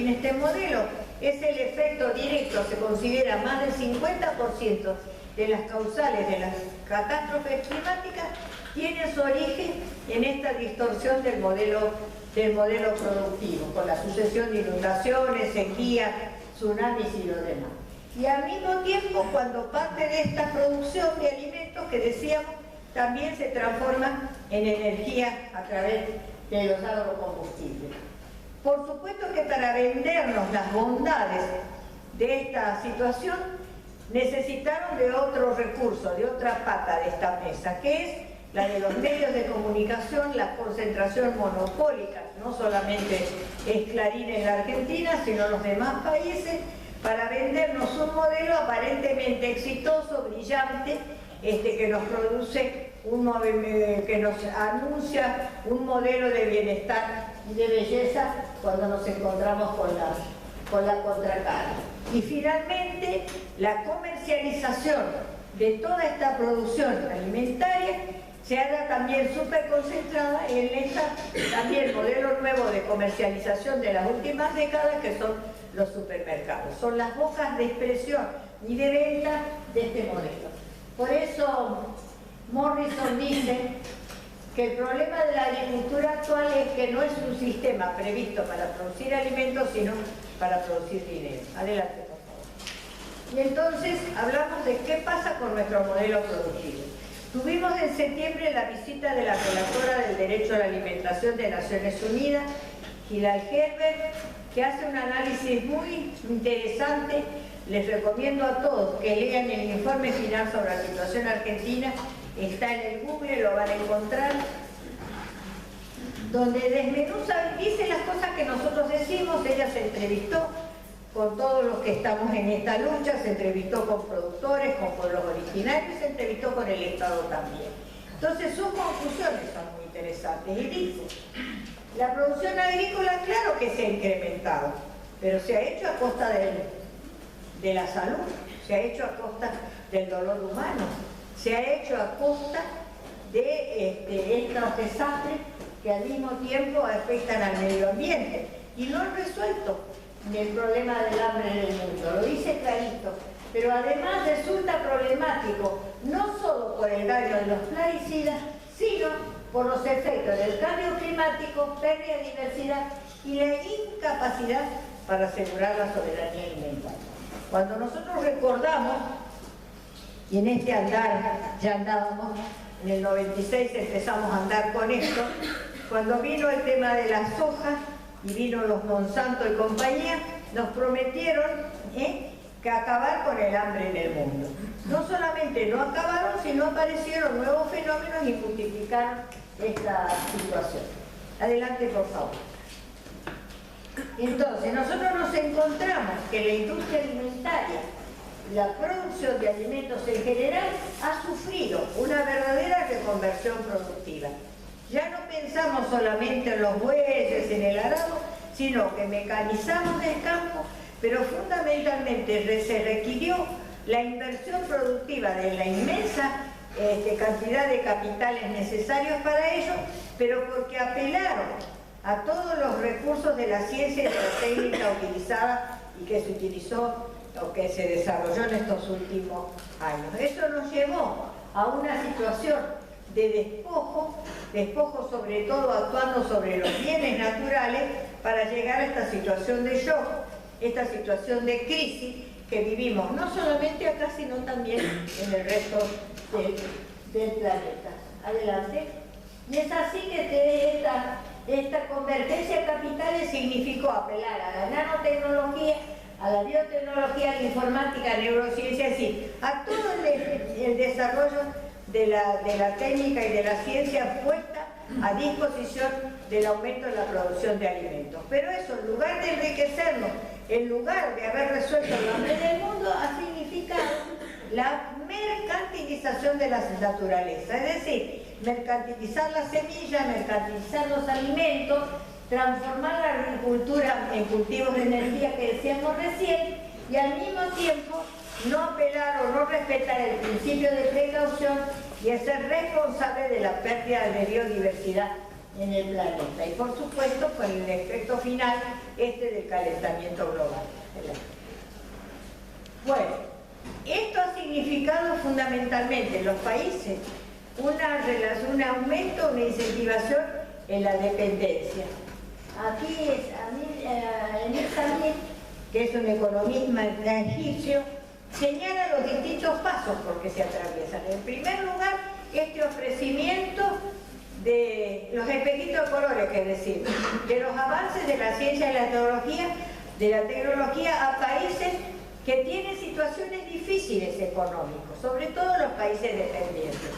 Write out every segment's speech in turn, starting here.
tiene este modelo es el efecto directo. Se considera más del 50% de las causales de las catástrofes climáticas tienen su origen en esta distorsión del modelo productivo, con la sucesión de inundaciones, sequías, tsunamis y lo demás. Y al mismo tiempo, cuando parte de esta producción de alimentos que decíamos, también se transforma en energía a través de los agrocombustibles. Por supuesto que para vendernos las bondades de esta situación necesitaron de otro recurso, de otra pata de esta mesa, que es la de los medios de comunicación, la concentración monopólica. No solamente es Clarín en la Argentina, sino en los demás países, para vendernos un modelo aparentemente exitoso, brillante, que nos produce que nos anuncia un modelo de bienestar y de belleza cuando nos encontramos con la contracara. Y finalmente, la comercialización de toda esta producción alimentaria se haga también súper concentrada en también modelo nuevo de comercialización de las últimas décadas, que son los supermercados. Son las bocas de expresión y de venta de este modelo. Por eso Morrison dice que el problema de la agricultura actual es que no es un sistema previsto para producir alimentos, sino para producir dinero. Adelante, por favor. Y entonces hablamos de qué pasa con nuestro modelo productivo. Tuvimos en septiembre la visita de la relatora del Derecho a la Alimentación de Naciones Unidas, Hilal Herbert, que hace un análisis muy interesante. Les recomiendo a todos que lean el informe final sobre la situación argentina. Está en el Google, lo van a encontrar, donde desmenuza, dice las cosas que nosotros decimos. Ella se entrevistó con todos los que estamos en esta lucha, se entrevistó con productores, con pueblos originarios, se entrevistó con el Estado también. Entonces sus conclusiones son muy interesantes y dice: la producción agrícola, claro que se ha incrementado, pero se ha hecho a costa de la salud, se ha hecho a costa del dolor humano, se ha hecho a costa de estos desastres que al mismo tiempo afectan al medio ambiente y no han resuelto el problema del hambre en el mundo, lo dice clarito. Pero además resulta problemático no solo por el daño de los plaguicidas, sino por los efectos del cambio climático, pérdida de diversidad y la incapacidad para asegurar la soberanía alimentaria. Cuando nosotros recordamos, y en este andar ya andábamos, en el 96 empezamos a andar con esto, cuando vino el tema de la soja y vino los Monsanto y compañía, nos prometieron que acabar con el hambre en el mundo. No solamente no acabaron, sino aparecieron nuevos fenómenos y multiplicaron esta situación. Adelante, por favor. Entonces, nosotros nos encontramos que la industria alimentaria, la producción de alimentos en general, ha sufrido una verdadera reconversión productiva. Ya no pensamos solamente en los bueyes, en el arado, sino que mecanizamos el campo, pero fundamentalmente se requirió la inversión productiva de la inmensa cantidad de capitales necesarios para ello, pero porque apelaron a todos los recursos de la ciencia y de la técnica utilizada y que se utilizó o que se desarrolló en estos últimos años. Eso nos llevó a una situación de despojo sobre todo actuando sobre los bienes naturales para llegar a esta situación de shock, esta situación de crisis que vivimos no solamente acá, sino también en el resto del planeta. Adelante. Y es así que esta convergencia de capitales significó apelar a la nanotecnología, a la biotecnología, a la informática, a la neurociencia, es decir, a todo el desarrollo de la técnica y de la ciencia puesta a disposición del aumento de la producción de alimentos. Pero eso, en lugar de enriquecernos, en lugar de haber resuelto el hambre del mundo, ha significado la mercantilización de la naturaleza, es decir, mercantilizar la semilla, mercantilizar los alimentos, transformar la agricultura en cultivos de energía que decíamos recién, y al mismo tiempo no apelar o no respetar el principio de precaución y ser responsable de la pérdida de biodiversidad en el planeta. Y por supuesto con el efecto final del calentamiento global. Bueno, esto ha significado fundamentalmente en los países un aumento, una incentivación en la dependencia. Aquí Emil Samir, que es un economista egipcio, señala los distintos pasos por que se atraviesan. En primer lugar, este ofrecimiento de los espejitos de colores, que es decir, de los avances de la ciencia y la tecnología a países que tienen situaciones difíciles económicas, sobre todo los países dependientes.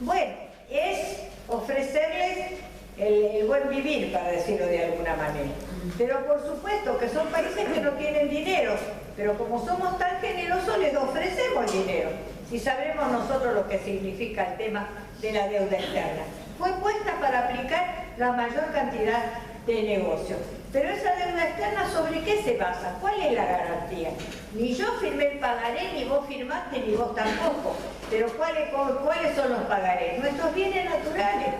Bueno, es ofrecerles el buen vivir, para decirlo de alguna manera. Pero por supuesto que son países que no tienen dinero, pero como somos tan generosos les ofrecemos dinero, si sabemos nosotros lo que significa el tema de la deuda externa. Fue puesta para aplicar la mayor cantidad de negocios. Pero esa deuda externa, ¿sobre qué se basa? ¿Cuál es la garantía? Ni yo firmé el pagaré, ni vos firmaste, ni vos tampoco. Pero ¿cuáles son los pagarés? Nuestros bienes naturales,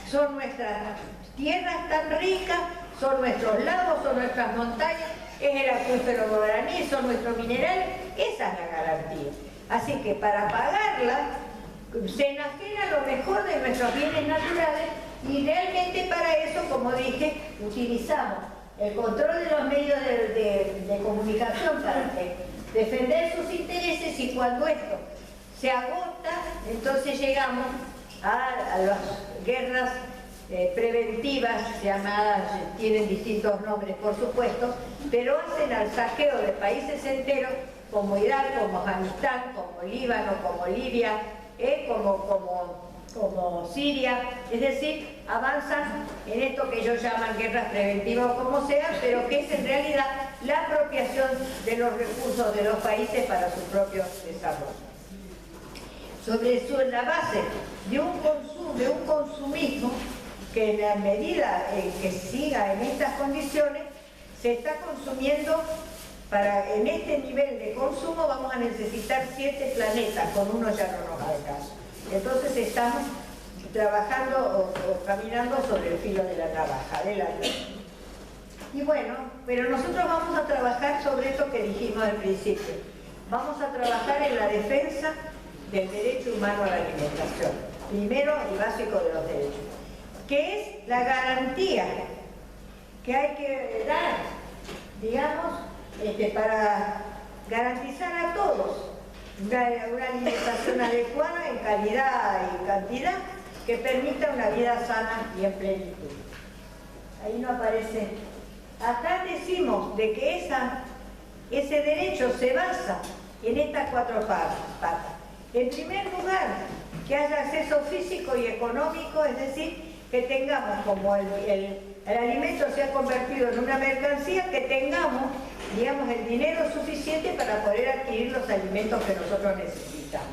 son nuestras tierras tan ricas, son nuestros lagos, son nuestras montañas, es el acuífero guaraní, son nuestros minerales, esa es la garantía. Así que para pagarla, se enajena lo mejor de nuestros bienes naturales y realmente para eso, como dije, utilizamos el control de los medios de comunicación para defender sus intereses, y cuando esto se agota, entonces llegamos a las guerras preventivas, llamadas, tienen distintos nombres por supuesto, pero hacen al saqueo de países enteros como Irak, como Afganistán, como Líbano, como Libia, como Siria, es decir, avanzan en esto que ellos llaman guerras preventivas o como sea, pero que es en realidad la apropiación de los recursos de los países para su propio desarrollo. Sobre la base de un consumismo que en la medida en que siga en estas condiciones, se está consumiendo, en este nivel de consumo vamos a necesitar 7 planetas, con uno ya no nos alcanza. Entonces estamos trabajando o caminando sobre el filo de la navaja, Y bueno, pero nosotros vamos a trabajar sobre esto que dijimos al principio. Vamos a trabajar en la defensa del derecho humano a la alimentación, primero y básico de los derechos, que es la garantía que hay que dar, digamos, para garantizar a todos una alimentación adecuada en calidad y cantidad que permita una vida sana y en plenitud. Ahí no aparece. Acá decimos de que ese derecho se basa en estas 4 patas. En primer lugar, que haya acceso físico y económico, es decir, que tengamos, como el alimento se ha convertido en una mercancía, que tengamos, digamos, el dinero suficiente para poder adquirir los alimentos que nosotros necesitamos.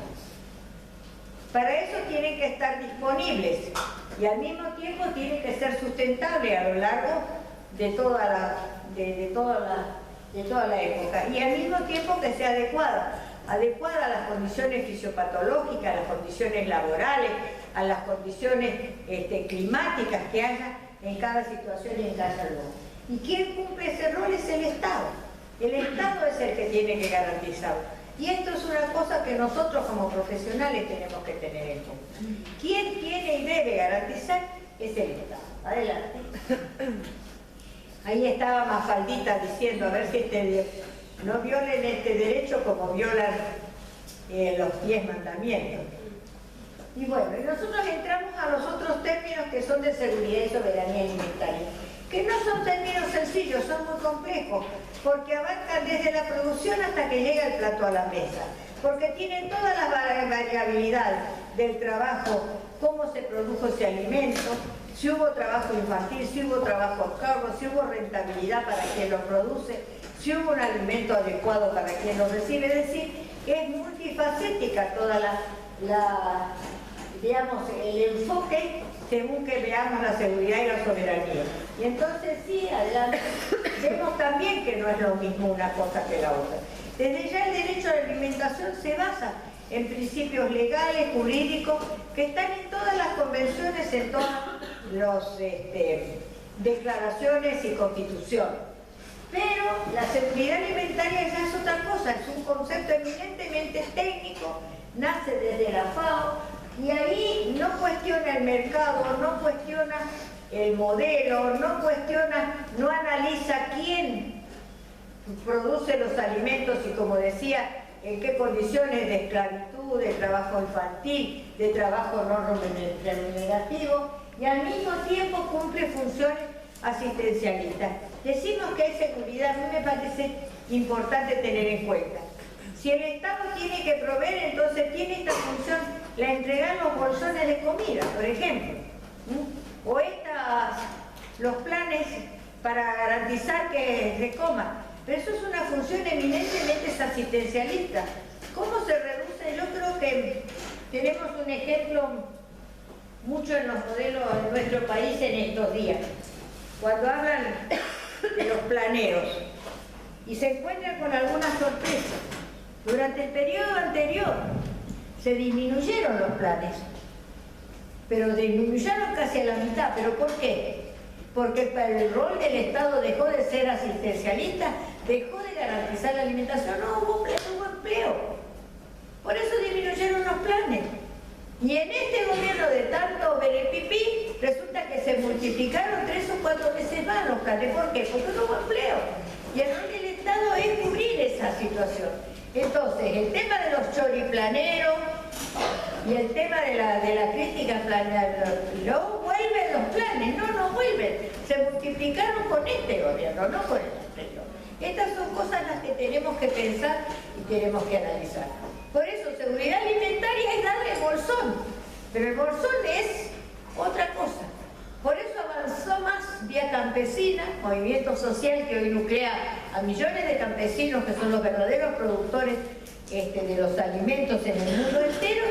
Para eso tienen que estar disponibles y al mismo tiempo tienen que ser sustentables a lo largo de toda la época, y al mismo tiempo que sea adecuada a las condiciones fisiopatológicas, a las condiciones laborales, a las condiciones climáticas que haya en cada situación y en cada lugar. ¿Y quién cumple ese rol? Es el Estado. El Estado es el que tiene que garantizarlo. Y esto es una cosa que nosotros como profesionales tenemos que tener en cuenta. Quien tiene y debe garantizar es el Estado. Adelante. Ahí estaba Mafaldita diciendo, a ver si no violen este derecho como violan los 10 mandamientos. Y bueno, y nosotros entramos a los otros términos que son de seguridad y soberanía alimentaria, que no son términos sencillos, son muy complejos, porque abarcan desde la producción hasta que llega el plato a la mesa, porque tienen todas las variabilidades del trabajo, cómo se produjo ese alimento, si hubo trabajo infantil, si hubo trabajo esclavo, si hubo rentabilidad para quien lo produce, si hubo un alimento adecuado para quien lo recibe. Es decir, es multifacética toda digamos, el enfoque según que veamos la seguridad y la soberanía. Y entonces sí, adelante, vemos también que no es lo mismo una cosa que la otra. Desde ya el derecho a la alimentación se basa en principios legales, jurídicos, que están en todas las convenciones, en todas las declaraciones y constitución. Pero la seguridad alimentaria ya es otra cosa, es un concepto eminentemente técnico, nace desde la FAO, y ahí no cuestiona el mercado, no cuestiona el modelo, no analiza quién produce los alimentos y, como decía, en qué condiciones de esclavitud, de trabajo infantil, de trabajo no remunerativo, y al mismo tiempo cumple funciones asistencialistas. Decimos que hay seguridad, a mí me parece importante tener en cuenta. Si el Estado tiene que proveer, entonces tiene esta función, la entregar los bolsones de comida, por ejemplo, o los planes para garantizar que se coma. Pero eso es una función eminentemente asistencialista. ¿Cómo se reduce? Yo creo que tenemos un ejemplo mucho en los modelos de nuestro país en estos días. Cuando hablan de los planeros y se encuentran con algunas sorpresas. Durante el periodo anterior se disminuyeron los planes, pero disminuyeron casi a la mitad. ¿Pero por qué? Porque el rol del Estado dejó de ser asistencialista, dejó de garantizar la alimentación, no hubo empleo. Por eso disminuyeron los planes. Y en este gobierno de tanto berepipí, resulta que se multiplicaron 3 o 4 veces más los planes. ¿Por qué? Porque no hubo empleo. Y el rol del Estado es cubrir esa situación. Entonces, el tema de los choriplaneros y el tema de la crítica planera, luego vuelven los planes, no vuelven. Se multiplicaron con este gobierno, no con el anterior. Estas son cosas las que tenemos que pensar y tenemos que analizar. Por eso, seguridad alimentaria es darle el bolsón, pero el bolsón es otra cosa. Por eso avanzó más Vía Campesina, movimiento social que hoy nuclea a millones de campesinos que son los verdaderos productores de los alimentos en el mundo entero,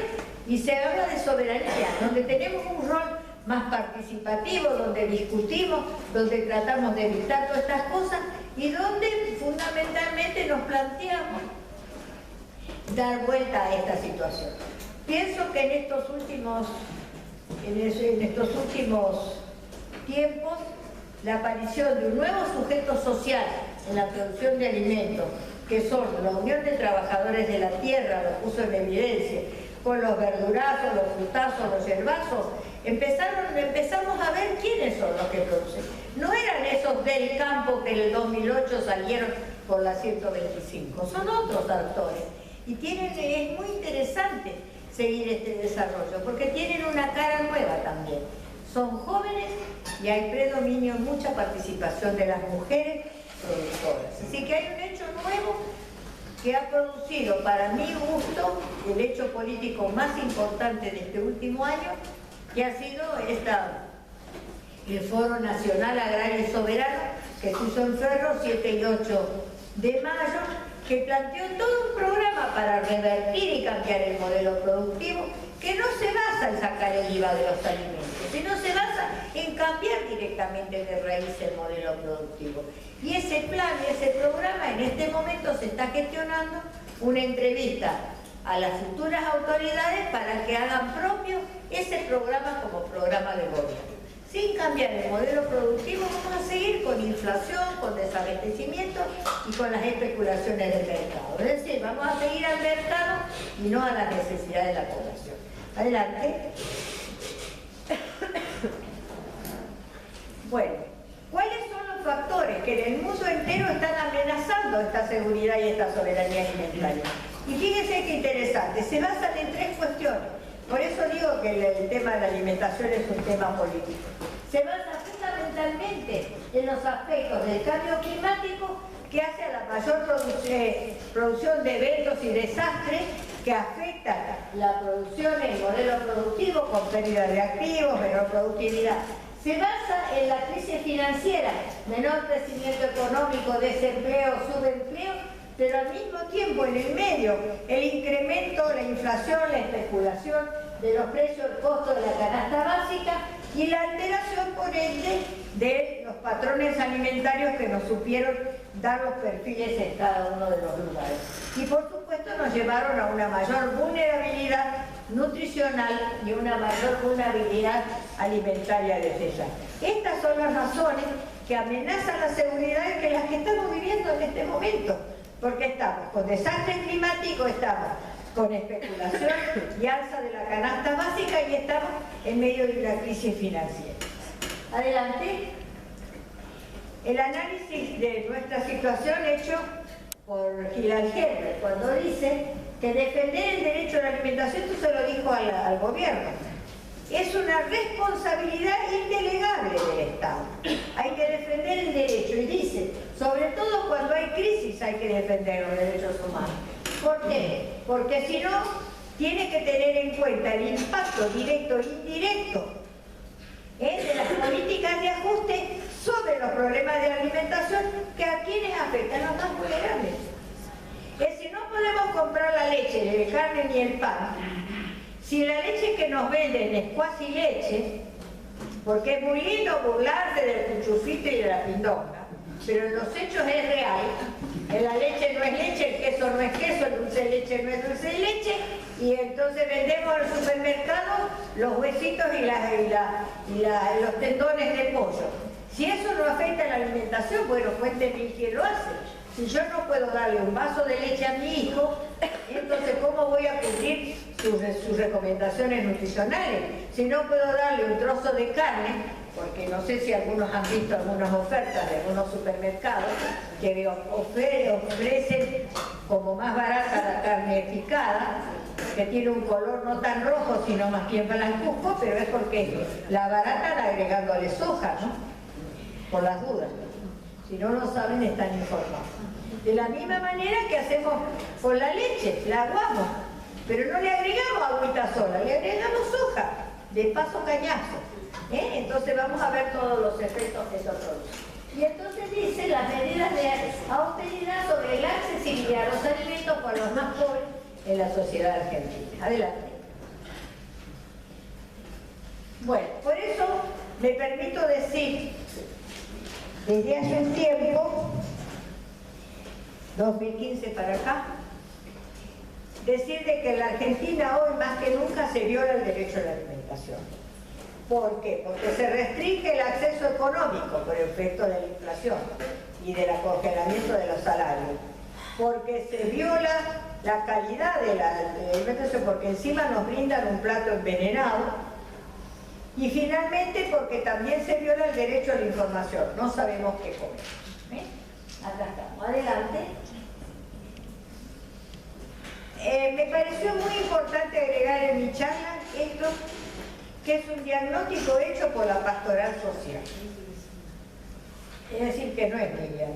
y se habla de soberanía, donde tenemos un rol más participativo, donde discutimos, donde tratamos de evitar todas estas cosas y donde fundamentalmente nos planteamos dar vuelta a esta situación. Pienso que en estos últimos tiempos, la aparición de un nuevo sujeto social en la producción de alimentos, que son la Unión de Trabajadores de la Tierra, lo puso en evidencia, con los verdurazos, los frutazos, los yerbazos, empezamos a ver quiénes son los que producen. No eran esos del campo que en el 2008 salieron por la 125, son otros actores. Y es muy interesante seguir este desarrollo, porque tienen una cara nueva también. Son jóvenes y hay predominio, mucha participación de las mujeres productoras. Así que hay un hecho nuevo que ha producido, para mi gusto, el hecho político más importante de este último año, que ha sido el Foro Nacional Agrario y Soberano, que se hizo en Ferro 7 y 8 de mayo, que planteó todo un programa para revertir y cambiar el modelo productivo, que no se basa en sacar el IVA de los alimentos, sino se basa en cambiar directamente de raíz el modelo productivo. Y ese plan y ese programa en este momento se está gestionando una entrevista a las futuras autoridades para que hagan propio ese programa como programa de gobierno. Sin cambiar el modelo productivo vamos a seguir con inflación, con desabastecimiento y con las especulaciones del mercado. Es decir, vamos a seguir al mercado y no a las necesidades de la población. Adelante. Bueno, ¿cuáles son los factores que en el mundo entero están amenazando esta seguridad y esta soberanía alimentaria? Y fíjense qué interesante, se basan en 3 cuestiones. Por eso digo que el tema de la alimentación es un tema político. Se basa fundamentalmente en los aspectos del cambio climático, que hace a la mayor producción de eventos y desastres que afectan la producción y el modelo productivo con pérdida de activos, menor productividad. Se basa en la crisis financiera, menor crecimiento económico, desempleo, subempleo, pero al mismo tiempo en el medio el incremento, la inflación, la especulación de los precios, el costo de la canasta básica y la alteración por ende de los patrones alimentarios que nos supieron dar los perfiles en cada uno de los lugares. Y por supuesto nos llevaron a una mayor vulnerabilidad nutricional y una mayor vulnerabilidad alimentaria desde ya. Estas son las razones que amenazan la seguridad y que las que estamos viviendo en este momento, porque estamos con desastres climáticos, estamos con especulación y alza de la canasta básica y estamos en medio de la crisis financiera. Adelante. El análisis de nuestra situación hecho por Gilad Herbert, cuando dice que defender el derecho a la alimentación, esto se lo dijo al gobierno, es una responsabilidad indelegable del Estado. Hay que defender el derecho, y dice, sobre todo cuando hay crisis hay que defender los derechos humanos. ¿Por qué? Porque si no, tiene que tener en cuenta el impacto directo e indirecto de las políticas de ajuste sobre los problemas de alimentación que a quienes afectan a los más vulnerables. Es si no podemos comprar la leche, ni el carne ni el pan, si la leche que nos venden es cuasi leche, porque es muy lindo burlarse del cuchufito y de la pindonga, pero en los hechos es real. La leche no es leche, el queso no es queso, el dulce de leche no es dulce de leche, y entonces vendemos al supermercado los huesitos y los tendones de pollo. Si eso no afecta a la alimentación, bueno, cuéntenme quién lo hace. Si yo no puedo darle un vaso de leche a mi hijo, entonces ¿cómo voy a cumplir sus recomendaciones nutricionales? Si no puedo darle un trozo de carne, porque no sé si algunos han visto algunas ofertas de algunos supermercados que ofrecen como más barata la carne picada, que tiene un color no tan rojo sino más bien blancuzco, pero es porque la baratan agregándole soja, ¿no? Por las dudas. Si no lo saben, están informados. De la misma manera que hacemos con la leche, la aguamos, pero no le agregamos agüita sola, le agregamos soja, de paso cañazo. Entonces vamos a ver todos los efectos que eso produce. Y entonces dice las medidas de austeridad sobre la accesibilidad a los alimentos por los más pobres en la sociedad argentina. Adelante. Bueno, por eso me permito decir, desde hace un tiempo, 2015 para acá, decir de que en la Argentina hoy más que nunca se viola el derecho a la alimentación. ¿Por qué? Porque se restringe el acceso económico por el efecto de la inflación y del congelamiento de los salarios. Porque se viola la calidad de la alimentación, porque encima nos brindan un plato envenenado. Y finalmente porque también se viola el derecho a la información. No sabemos qué comer. Acá estamos. Adelante. Me pareció muy importante agregar en mi charla esto, que es un diagnóstico hecho por la Pastoral Social. Es decir, que no es Miriam,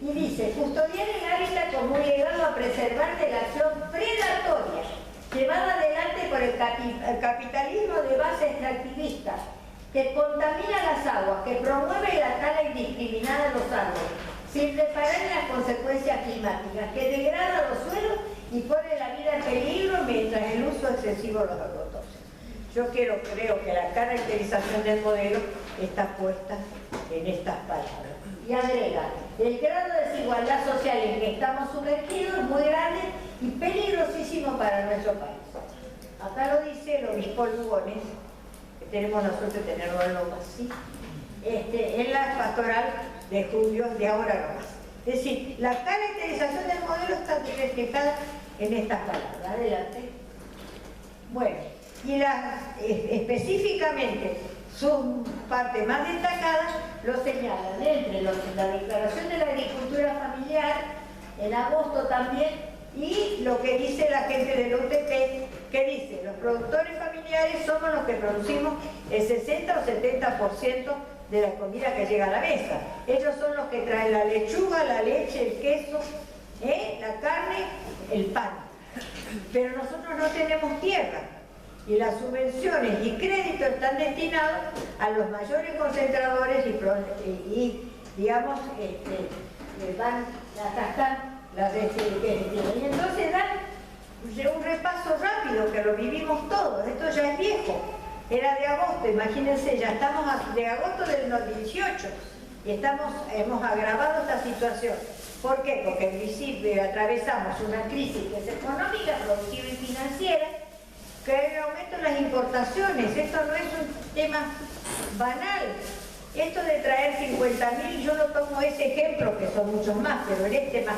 Y dice, custodiar el hábitat como un legado a preservar de la acción predatoria llevada adelante por el capitalismo de base extractivista, que contamina las aguas, que promueve la tala indiscriminada de los árboles, sin reparar en las consecuencias climáticas, que degrada los suelos y pone la vida en peligro mientras el uso excesivo de los agrotóxicos. Yo creo que la caracterización del modelo está puesta en estas palabras. Y agrega, el grado de desigualdad social en que estamos sumergidos es muy grande y peligrosísimo para nuestro país. Acá lo dice el obispo Lugones, que tenemos la suerte de tenerlo así, en la pastoral de julio de ahora nomás. Es decir, la caracterización del modelo está reflejada en estas palabras. Adelante. Bueno, y específicamente su parte más destacada lo señalan entre la Declaración de la Agricultura Familiar, en agosto también, y lo que dice la gente del UTP, que dice, los productores familiares somos los que producimos el 60 o 70% de la comida que llega a la mesa. Ellos son los que traen la lechuga, la leche, el queso, la carne, el pan. Pero nosotros no tenemos tierra. Y las subvenciones y créditos están destinados a los mayores concentradores y digamos, van a atascar las y entonces dan un repaso rápido, que lo vivimos todos. Esto ya es viejo, era de agosto, imagínense, ya estamos de agosto del 18 y hemos agravado esta situación. ¿Por qué? Porque en principio atravesamos una crisis que es económica, productiva y financiera, que hay un aumento en las importaciones. Esto no es un tema banal. Esto de traer 50.000, yo no tomo ese ejemplo, que son muchos más, pero en este más